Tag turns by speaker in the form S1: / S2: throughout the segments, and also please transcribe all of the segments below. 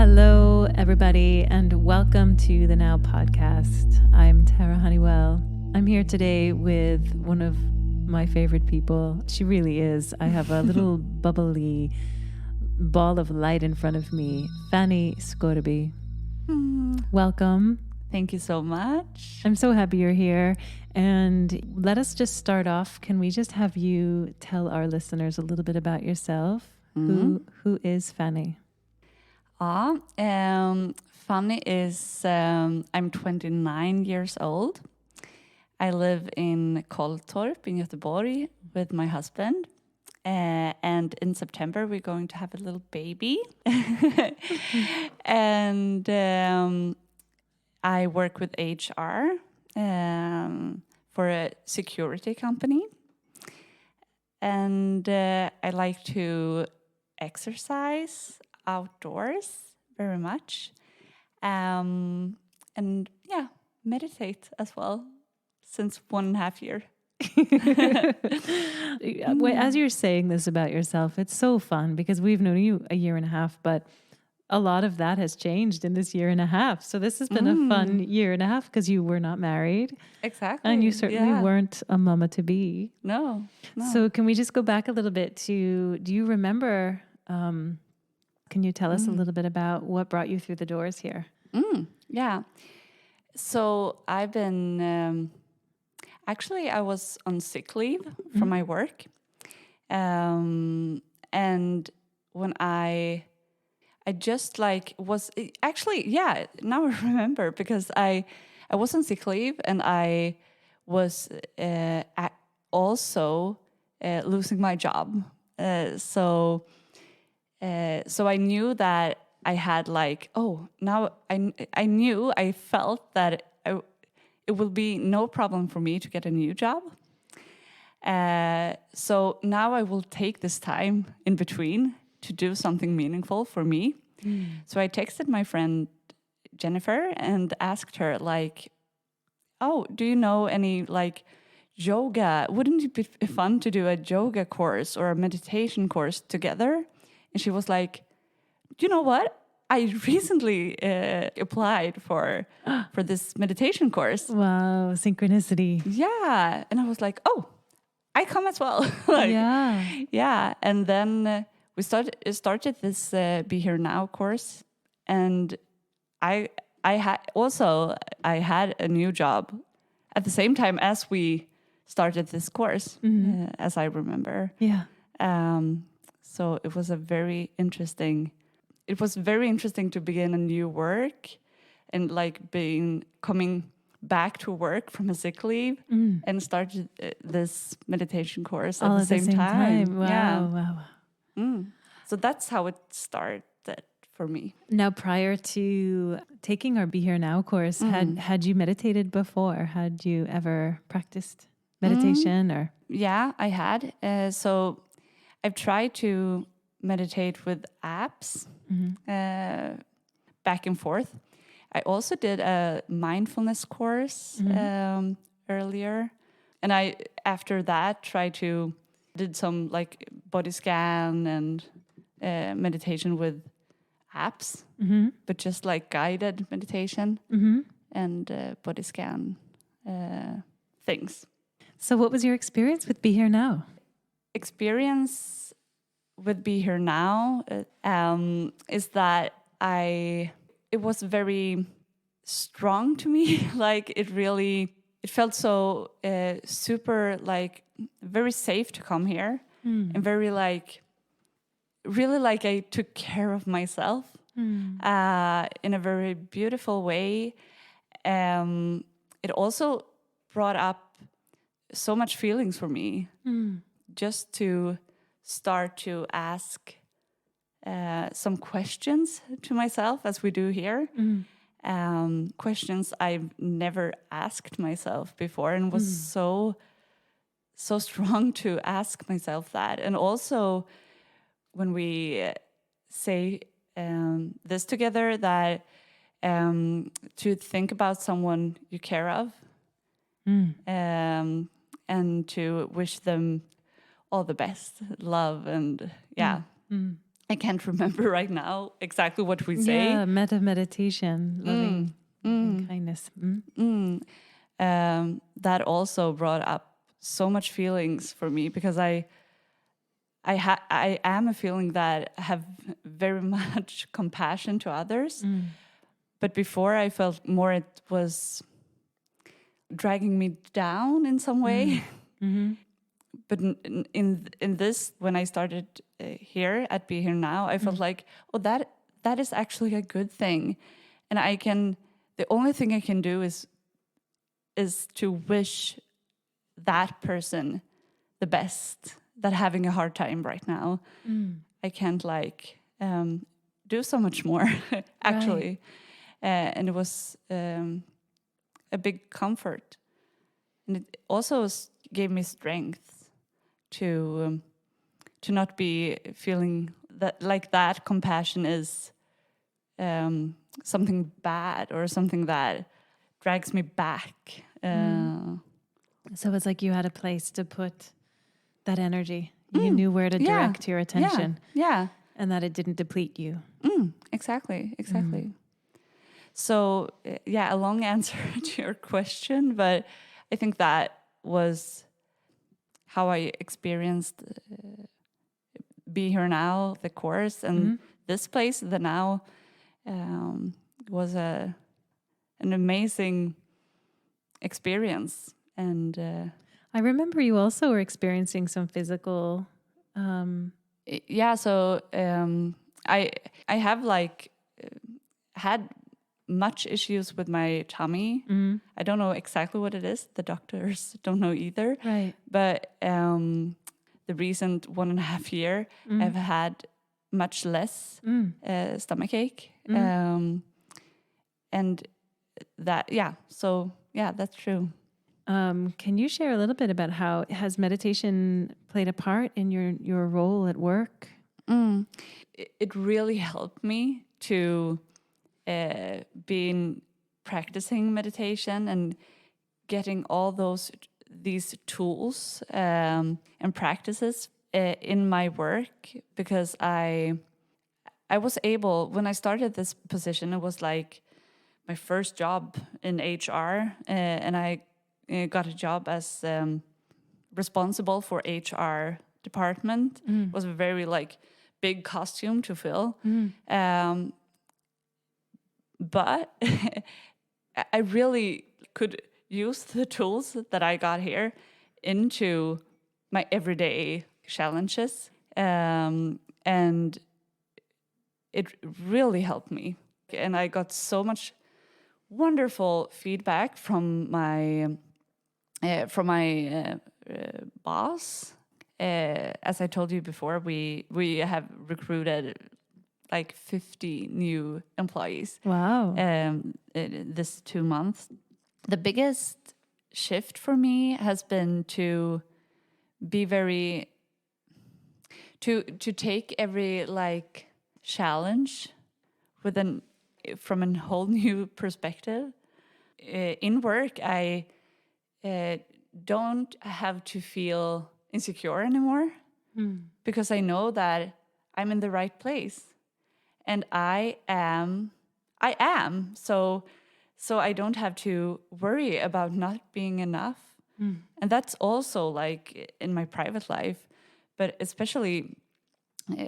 S1: Hello, everybody, and welcome to the Now podcast. I'm Tara Hunnewell. I'm here today with one of my favorite people. She really is. I have a little bubbly ball of light in front of me, Fanny Skårby. Welcome.
S2: Thank you so much.
S1: I'm so happy you're here. And let us just start off. Can we just have you tell our listeners a little bit about yourself? Who is Fanny?
S2: Fanny is, I'm 29 years old. I live in Koltorp in Göteborg with my husband. And in September, we're going to have a little baby. And I work with HR for a security company. And I like to exercise outdoors very much. And yeah, meditate as well since 1.5 years.
S1: As you're saying this about yourself, it's so fun because we've known you a year and a half, but a lot of that has changed in this year and a half. So this has been a fun year and a half because you were not married.
S2: Exactly.
S1: And you certainly weren't a mama to be.
S2: No.
S1: So can we just go back a little bit to, do you remember, can you tell us a little bit about what brought you through the doors here?
S2: Yeah. So I've been, actually I was on sick leave from my work. And when I just like was actually, yeah, now I remember because I was on sick leave and I was also losing my job. So I knew that I had like, now I felt that it will be no problem for me to get a new job. So now I will take this time in between to do something meaningful for me. So I texted my friend Jennifer and asked her like, do you know any like yoga? Wouldn't it be fun to do a yoga course or a meditation course together? And she was like, you know what? I recently applied for this meditation course.
S1: Wow, synchronicity.
S2: Yeah. And I was like, I come as well. Yeah. And then we started this Be Here Now course. And I had a new job at the same time as we started this course, as I remember.
S1: Yeah.
S2: So it was very interesting to begin a new work and like coming back to work from a sick leave and started this meditation course at the same time.
S1: Wow.
S2: So that's how it started for me.
S1: Now, prior to taking our Be Here Now course, had you meditated before? Had you ever practiced meditation or?
S2: Yeah, I had. So I've tried to meditate with apps back and forth. I also did a mindfulness course earlier. And I, after that, did some like body scan and meditation with apps, but just like guided meditation and body scan things.
S1: So what was your experience with Be Here Now?
S2: Experience with Be Here Now is that it was very strong to me. Like it felt so super like very safe to come here and very like really like I took care of myself in a very beautiful way. It also brought up so much feelings for me just to start to ask some questions to myself as we do here. Questions I've never asked myself before and was so strong to ask myself that. And also when we say this together, that to think about someone you care of and to wish them all the best, love, and I can't remember right now exactly what we say.
S1: Yeah, meditation, loving kindness.
S2: That also brought up so much feelings for me, because I am a feeling that I have very much compassion to others. But before, I felt more it was dragging me down in some way. But in this, when I started here at Be Here Now, I felt like, oh, that is actually a good thing. And the only thing I can do is to wish that person the best, that having a hard time right now. I can't do so much more, actually. Right. And it was a big comfort. And it also gave me strength to not be feeling that compassion is something bad or something that drags me back.
S1: So it's like you had a place to put that energy. You knew where to direct your attention.
S2: Yeah.
S1: And that it didn't deplete you.
S2: Exactly. So, a long answer to your question, but I think that was how I experienced Be Here Now, the course, and this place, the Now, was an amazing experience. And
S1: I remember you also were experiencing some physical.
S2: So I have had much issues with my tummy. I don't know exactly what it is. The doctors don't know either.
S1: Right.
S2: But the recent 1.5 year, I've had much less stomachache. And that, that's true.
S1: Can you share a little bit about how has meditation played a part in your role at work?
S2: It really helped me to being practicing meditation and getting all these tools and practices in my work, because I was able, when I started this position, it was like my first job in HR, and I got a job as responsible for HR department. It was a very big costume to fill. But I really could use the tools that I got here into my everyday challenges. And it really helped me. And I got so much wonderful feedback from my boss. As I told you before, we have recruited 50 new employees.
S1: Wow.
S2: This 2 months. The biggest shift for me has been to be to take every challenge from a whole new perspective. In work, I don't have to feel insecure anymore, because I know that I'm in the right place. And I am. So I don't have to worry about not being enough. And that's also in my private life, but especially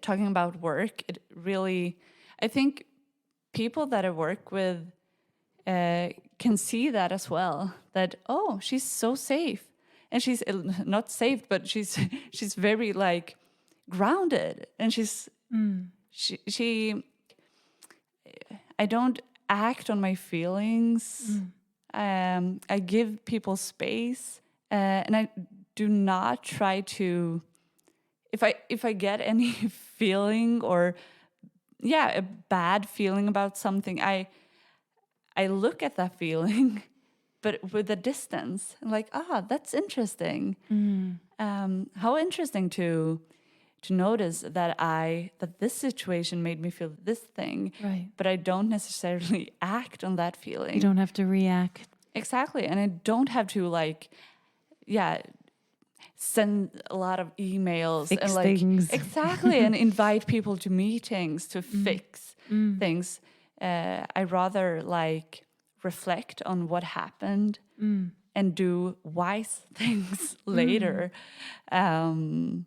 S2: talking about work, it really, I think people that I work with can see that as well, that, oh, she's so safe. And she's not safe, but she's very grounded. And she I don't act on my feelings. I give people space, and I do not try to. If I get any feeling or a bad feeling about something, I look at that feeling, but with a distance. I'm that's interesting. How interesting to notice that this situation made me feel this thing,
S1: right?
S2: But I don't necessarily act on that feeling.
S1: You don't have to react.
S2: Exactly, and I don't have to send a lot of emails
S1: Fix
S2: and like
S1: things.
S2: exactly and invite people to meetings to fix things. I rather like reflect on what happened and do wise things later. And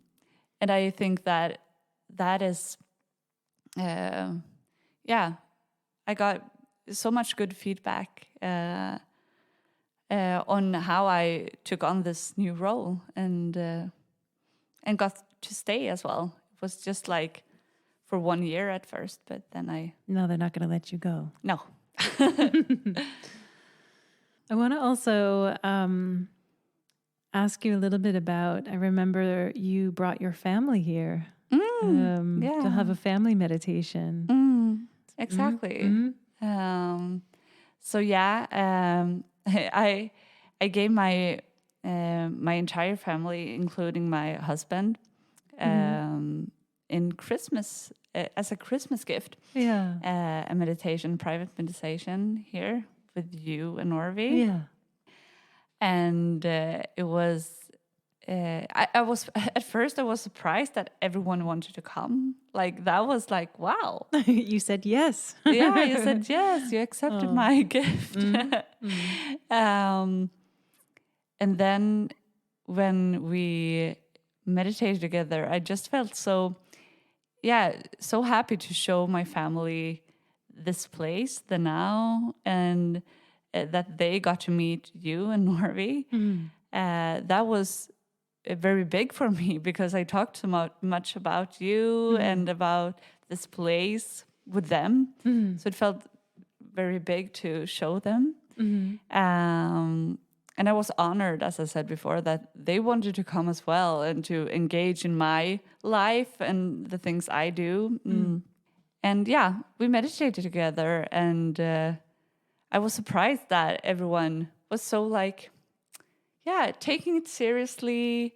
S2: I think that is, I got so much good feedback on how I took on this new role and got to stay as well. It was just like for 1 year at first, but then
S1: No, they're not going to let you go.
S2: No.
S1: I want to also ask you a little bit about, I remember you brought your family here to have a family meditation.
S2: Exactly. So I gave my entire family, including my husband, in Christmas as a Christmas gift.
S1: Yeah.
S2: A meditation, private meditation here with you and Norby.
S1: Yeah.
S2: And it was. I was at first I was surprised that everyone wanted to come. Like that was like, wow.
S1: You said yes.
S2: Yeah, you said yes. You accepted my gift. And then when we meditated together, I just felt so happy to show my family this place, the now, and that they got to meet you and Norby. That was very big for me because I talked so much about you and about this place with them. So it felt very big to show them. And I was honored, as I said before, that they wanted to come as well and to engage in my life and the things I do. And we meditated together, and I was surprised that everyone was so like, taking it seriously.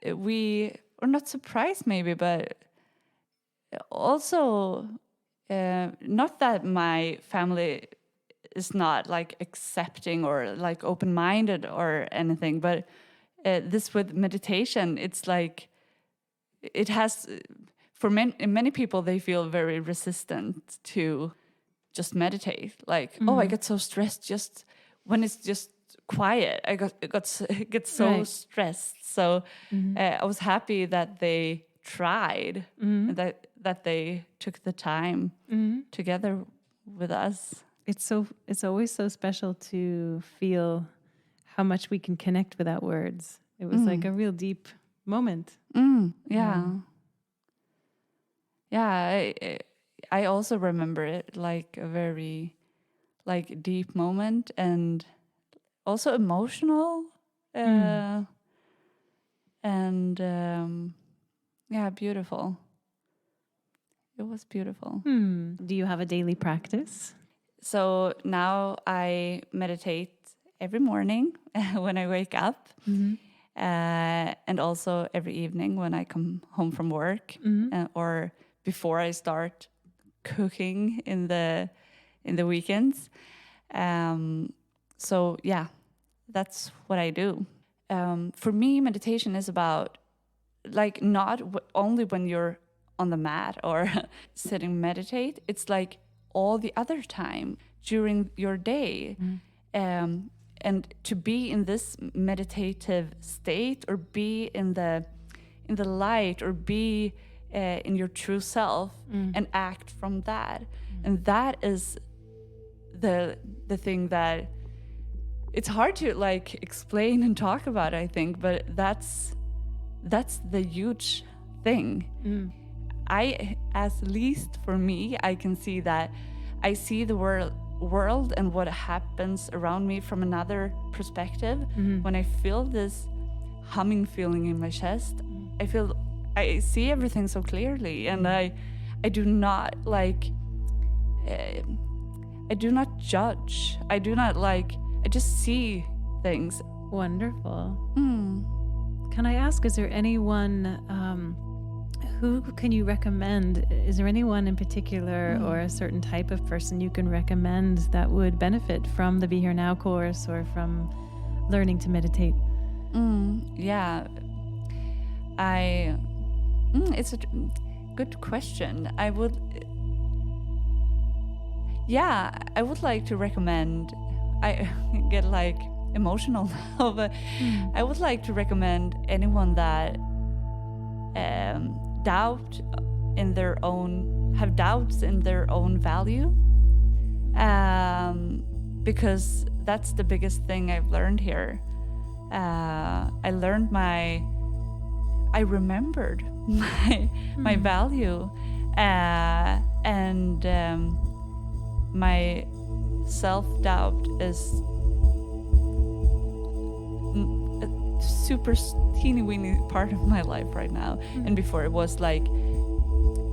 S2: We were not surprised maybe, but also not that my family is not like accepting or like open-minded or anything, but this with meditation, it's like it has for many people, they feel very resistant to just meditate. Like, I get so stressed just when it's just quiet. I get so stressed. So I was happy that they tried, and that they took the time together with us.
S1: It's always so special to feel how much we can connect without words. It was like a real deep moment.
S2: I also remember it like a very like deep moment and also emotional and beautiful. It was beautiful.
S1: Do you have a daily practice?
S2: So now I meditate every morning when I wake up, and also every evening when I come home from work, or before I start cooking in the weekends. So that's what I do. For me, meditation is about like not only when you're on the mat or sitting meditate. It's like all the other time during your day, and to be in this meditative state, or be in the light, or be in your true self, and act from that. And that is the thing that it's hard to like explain and talk about, I think, but that's the huge thing. At least for me, I can see that I see the world and what happens around me from another perspective. When I feel this humming feeling in my chest, I see everything so clearly, and I do not like I do not judge. I just see things.
S1: Wonderful. Can I ask, is there anyone who can you recommend? Is there anyone in particular or a certain type of person you can recommend that would benefit from the Be Here Now course or from learning to meditate?
S2: Yeah, it's a good question. I would like to recommend. I get like emotional now, but I would like to recommend anyone that have doubts in their own value, because that's the biggest thing I've learned here. I remembered my value, and my self-doubt is a super teeny-weeny part of my life right now. And before it was like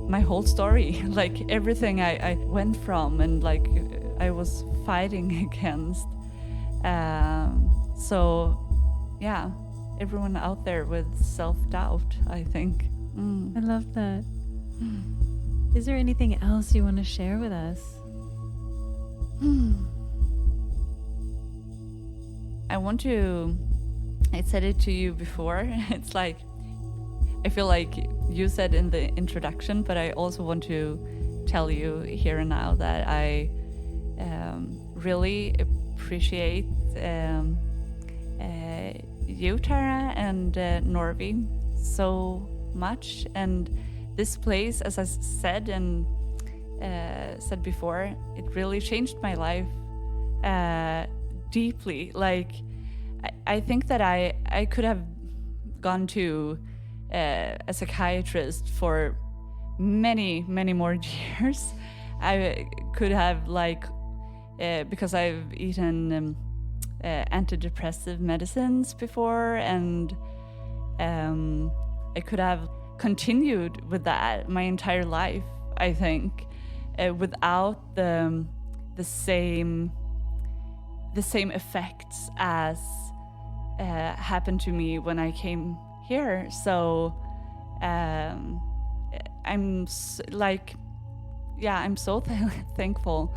S2: my whole story, like everything I went from and like I was fighting against. So yeah, everyone out there with self-doubt, I think.
S1: I love that. Is there anything else you want to share with us?
S2: I said it to you before. It's like, I feel like you said in the introduction, but I also want to tell you here and now that I really appreciate you, Tara, and Norby so much. And this place, as I said before, it really changed my life deeply. Like, I think that I could have gone to a psychiatrist for many more years. I could have, like, because I've eaten antidepressive medicines before, and I could have continued with that my entire life, I think, without the same effects as happened to me when I came here. So I'm so thankful,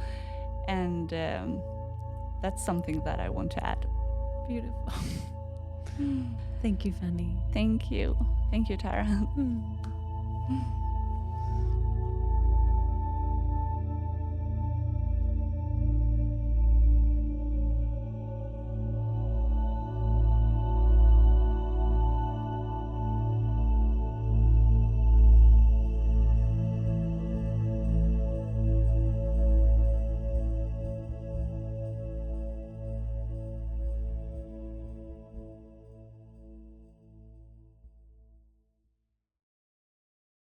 S2: and that's something that I want to add.
S1: Beautiful. Thank you, Fanny.
S2: Thank you, Tara.